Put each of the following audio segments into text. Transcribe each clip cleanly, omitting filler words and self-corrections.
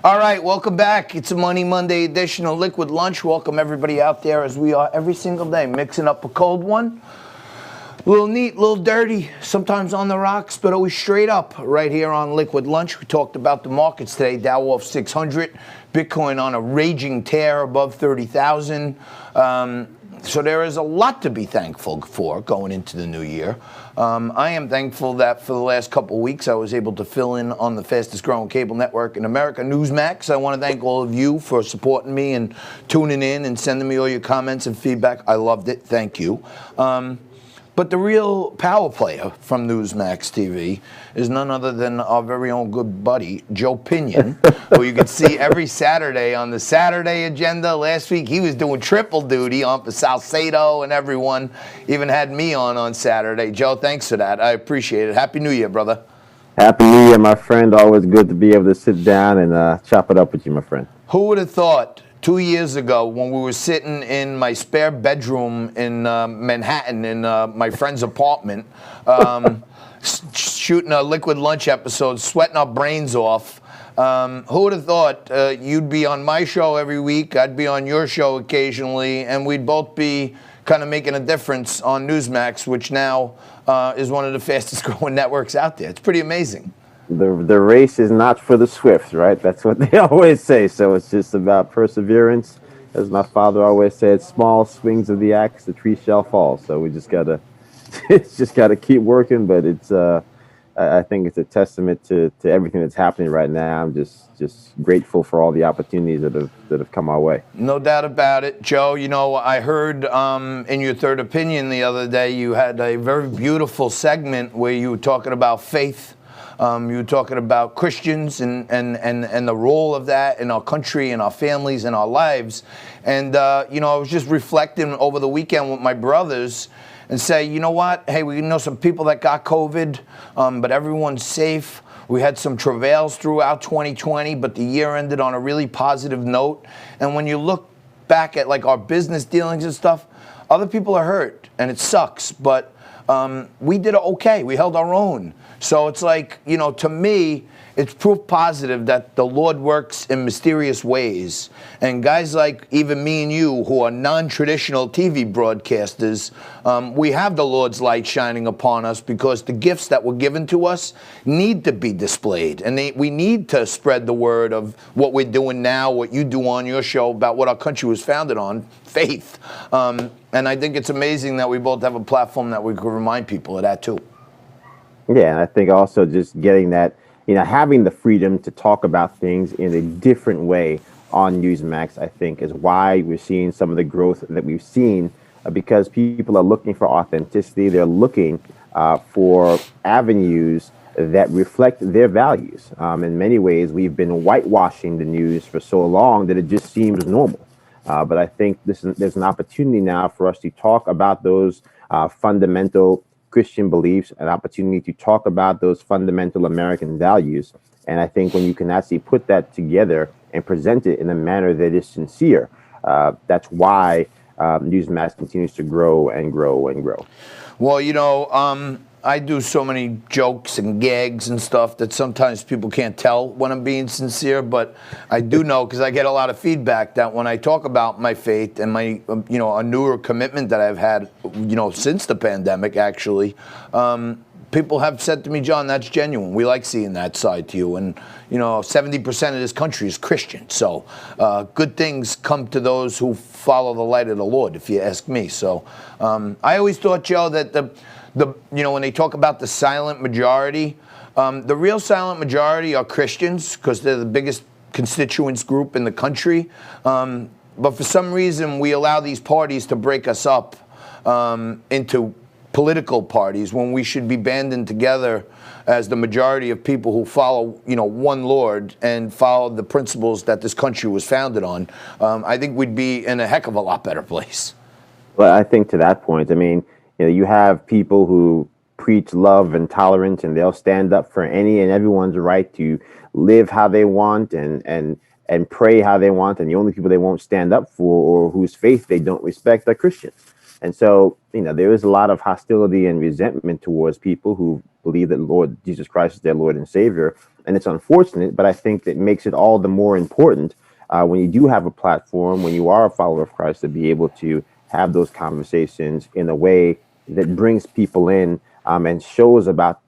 All right, welcome back. It's a Money Monday edition of Liquid Lunch. Welcome everybody out there as we are every single day, mixing up a cold one. A little neat, a little dirty, sometimes on the rocks, but always straight up right here on Liquid Lunch. We talked about the markets today. Dow off 600, Bitcoin on a raging tear above 30,000. So there is a lot to be thankful for going into the new year. I am thankful that for the last couple of weeks I was able to fill in on the fastest growing cable network in America, Newsmax. I want to thank all of you for supporting me and tuning in and sending me all your comments and feedback. I loved it. Thank you. But the real power player from Newsmax TV is none other than our very own good buddy, Joe Pinion, who you can see every Saturday on the Saturday agenda. Last week, he was doing triple duty on for Salcedo and everyone. Even had me on Saturday. Joe, thanks for that. I appreciate it. Happy New Year, brother. Happy New Year, my friend. Always good to be able to sit down and chop it up with you, my friend. Who would have thought 2 years ago, when we were sitting in my spare bedroom in Manhattan in my friend's apartment, shooting a Liquid Lunch episode, sweating our brains off, who would have thought you'd be on my show every week, I'd be on your show occasionally, and we'd both be kind of making a difference on Newsmax, which now is one of the fastest growing networks out there. It's pretty amazing. The race is not for the swift, right? That's what they always say. So it's just about perseverance. As my father always said, small swings of the axe, the tree shall fall. So we just gotta, it's just gotta keep working. But it's, I think it's a testament to everything that's happening right now. I'm just grateful for all the opportunities that have come our way. No doubt about it, Joe. You know, I heard in your Third Opinion the other day, you had a very beautiful segment where you were talking about faith. You were talking about Christians and the role of that in our country and our families and our lives. And, you know, I was just reflecting over the weekend with my brothers and say, you know what? Hey, we know some people that got COVID, but everyone's safe. We had some travails throughout 2020, but the year ended on a really positive note. And when you look back at like our business dealings and stuff, other people are hurt and it sucks, but we did okay. We held our own. So it's like, you know, to me, it's proof positive that the Lord works in mysterious ways. And guys like even me and you, who are non-traditional TV broadcasters, we have the Lord's light shining upon us because the gifts that were given to us need to be displayed. And we need to spread the word of what we're doing now, what you do on your show about what our country was founded on, faith. And I think it's amazing that we both have a platform that we could remind people of that too. Yeah, and I think also just getting that, you know, having the freedom to talk about things in a different way on Newsmax, I think, is why we're seeing some of the growth that we've seen, because people are looking for authenticity. They're looking for avenues that reflect their values. In many ways, we've been whitewashing the news for so long that it just seems normal. But I think there's an opportunity now for us to talk about those fundamental Christian beliefs, an opportunity to talk about those fundamental American values. And I think when you can actually put that together and present it in a manner that is sincere, that's why Newsmax continues to grow and grow and grow. Well, you know, I do so many jokes and gags and stuff that sometimes people can't tell when I'm being sincere, but I do know because I get a lot of feedback that when I talk about my faith and my, you know, a newer commitment that I've had, you know, since the pandemic, actually, people have said to me, John, that's genuine. We like seeing that side to you. And, you know, 70% of this country is Christian. So good things come to those who follow the light of the Lord, if you ask me. So I always thought, Joe, that you know, when they talk about the silent majority, the real silent majority are Christians because they're the biggest constituents group in the country. But for some reason, we allow these parties to break us up into political parties when we should be banding together as the majority of people who follow, you know, one Lord and follow the principles that this country was founded on. I think we'd be in a heck of a lot better place. Well, I think to that point, I mean, you know, you have people who preach love and tolerance, and they'll stand up for any and everyone's right to live how they want and pray how they want. And the only people they won't stand up for or whose faith they don't respect are Christians. And so, you know, there is a lot of hostility and resentment towards people who believe that Lord Jesus Christ is their Lord and Savior. and it's unfortunate, but I think that makes it all the more important when you do have a platform, when you are a follower of Christ, to be able to have those conversations in a way that brings people in and shows off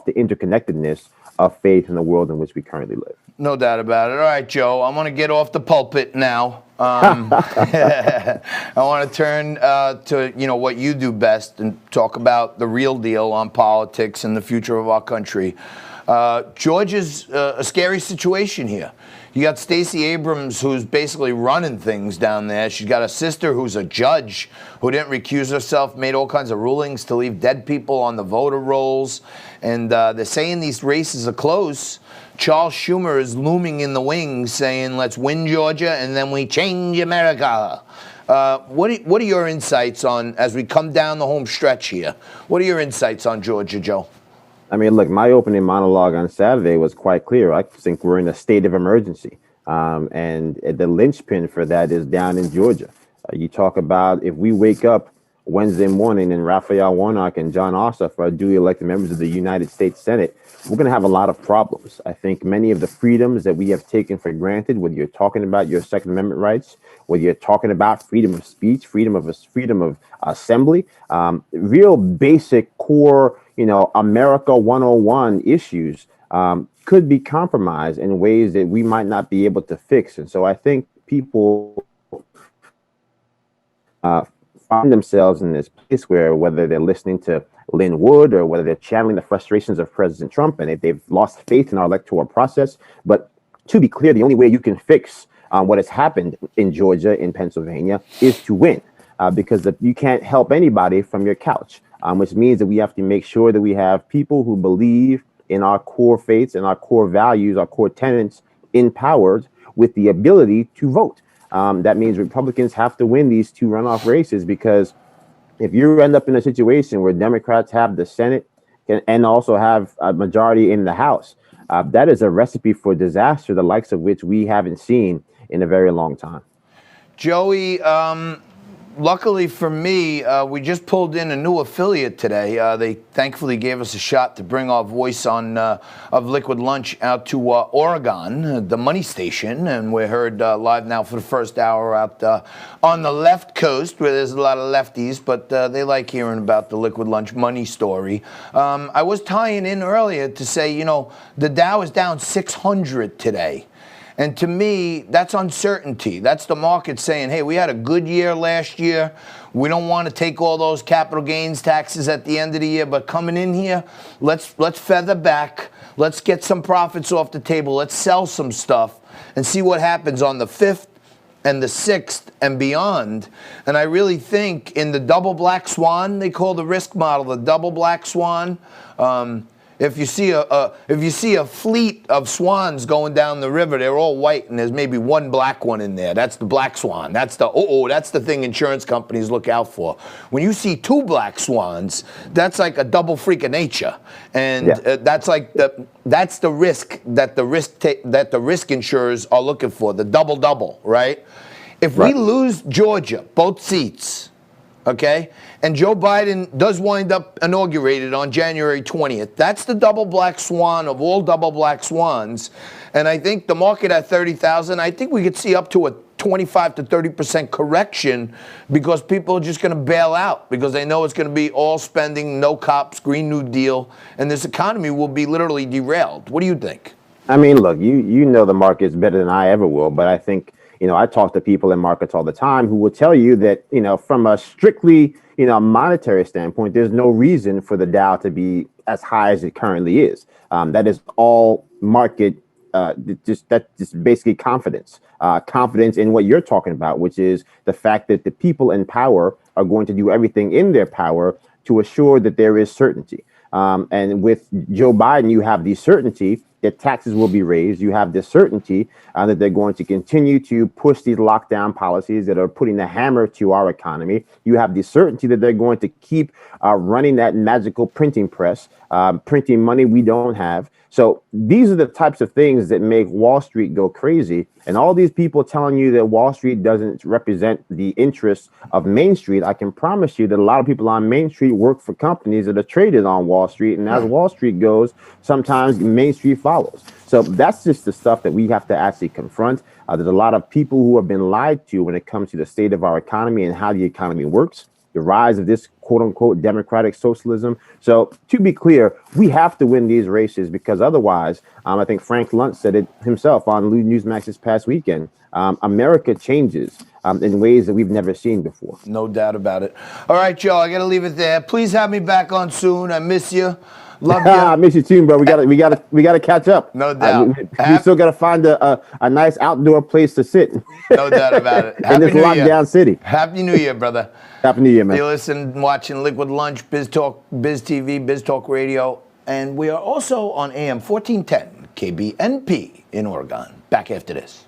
the interconnectedness of faith in the world in which we currently live. No doubt about it. All right, Joe, I'm going to get off the pulpit now. I want to turn to what you do best and talk about the real deal on politics and the future of our country. Georgia's a scary situation here. You got Stacey Abrams, who's basically running things down there. She's got a sister who's a judge who didn't recuse herself, made all kinds of rulings to leave dead people on the voter rolls. And they're saying these races are close. Charles Schumer is looming in the wings saying, let's win Georgia and then we change America. What are your insights on, as we come down the home stretch here, what are your insights on Georgia, Joe? I mean, look, my opening monologue on Saturday was quite clear. I think we're in a state of emergency. And the linchpin for that is down in Georgia. You talk about if we wake up Wednesday morning and Raphael Warnock and John Ossoff are duly elected members of the United States Senate, we're going to have a lot of problems. I think many of the freedoms that we have taken for granted, whether you're talking about your Second Amendment rights, whether you're talking about freedom of speech, freedom of assembly, real basic core, America 101 issues could be compromised in ways that we might not be able to fix. And so I think people find themselves in this place where, whether they're listening to Lynn Wood or whether they're channeling the frustrations of President Trump, and they've lost faith in our electoral process. But to be clear, the only way you can fix what has happened in Georgia, in Pennsylvania, is to win, because you can't help anybody from your couch, which means that we have to make sure that we have people who believe in our core faiths and our core values, our core tenets, empowered with the ability to vote. That means Republicans have to win these two runoff races, because if you end up in a situation where Democrats have the Senate and also have a majority in the House, that is a recipe for disaster, the likes of which we haven't seen in a very long time. Joey, luckily for me, we just pulled in a new affiliate today. They thankfully gave us a shot to bring our voice of Liquid Lunch out to Oregon, the money station, and we're heard live now for the first hour out on the left coast, where there's a lot of lefties, but they like hearing about the Liquid Lunch money story. I was tying in earlier to say, the Dow is down 600 today. And to me, that's uncertainty. That's the market saying, hey, we had a good year last year. We don't want to take all those capital gains taxes at the end of the year, but coming in here, let's feather back. Let's get some profits off the table. Let's sell some stuff and see what happens on the 5th and the 6th and beyond. And I really think in the double black swan, they call the risk model the double black swan. If you see a fleet of swans going down the river, they're all white, and there's maybe one black one in there. That's the black swan. That's the thing insurance companies look out for. When you see two black swans, that's like a double freak of nature, and that's the risk that the risk insurers are looking for, the double, right? If we lose Georgia, both seats, okay, and Joe Biden does wind up inaugurated on January 20th. That's the double black swan of all double black swans. And I think the market at 30,000, I think we could see up to a 25 to 30% correction, because people are just going to bail out because they know it's going to be all spending, no cops, Green New Deal, and this economy will be literally derailed. What do you think? I mean, look, you know the markets better than I ever will, but I think, I talk to people in markets all the time who will tell you that, from a strictly, monetary standpoint, there's no reason for the Dow to be as high as it currently is. That is all market, just basically confidence in what you're talking about, which is the fact that the people in power are going to do everything in their power to assure that there is certainty. And with Joe Biden, you have the certainty that taxes will be raised. You have the certainty that they're going to continue to push these lockdown policies that are putting the hammer to our economy. You have the certainty that they're going to keep running that magical printing press, printing money we don't have. So these are the types of things that make Wall Street go crazy. And all these people telling you that Wall Street doesn't represent the interests of Main Street, I can promise you that a lot of people on Main Street work for companies that are traded on Wall Street. And as Wall Street goes, sometimes Main Street follows. follows. So that's just the stuff that we have to actually confront. There's a lot of people who have been lied to when it comes to the state of our economy and how the economy works, the rise of this quote unquote democratic socialism. So to be clear, we have to win these races, because otherwise, I think Frank Luntz said it himself on Newsmax this past weekend. America changes in ways that we've never seen before. No doubt about it. All right, Joe, I got to leave it there. Please have me back on soon. I miss you. Love you. I miss you too, bro. We got to catch up. No doubt. We still got to find a nice outdoor place to sit. No doubt about it. In this lockdown city. Happy New Year, brother. Happy New Year, man. You listen, watching Liquid Lunch, Biz Talk, Biz TV, Biz Talk Radio, and we are also on AM 1410 KBNP in Oregon. Back after this.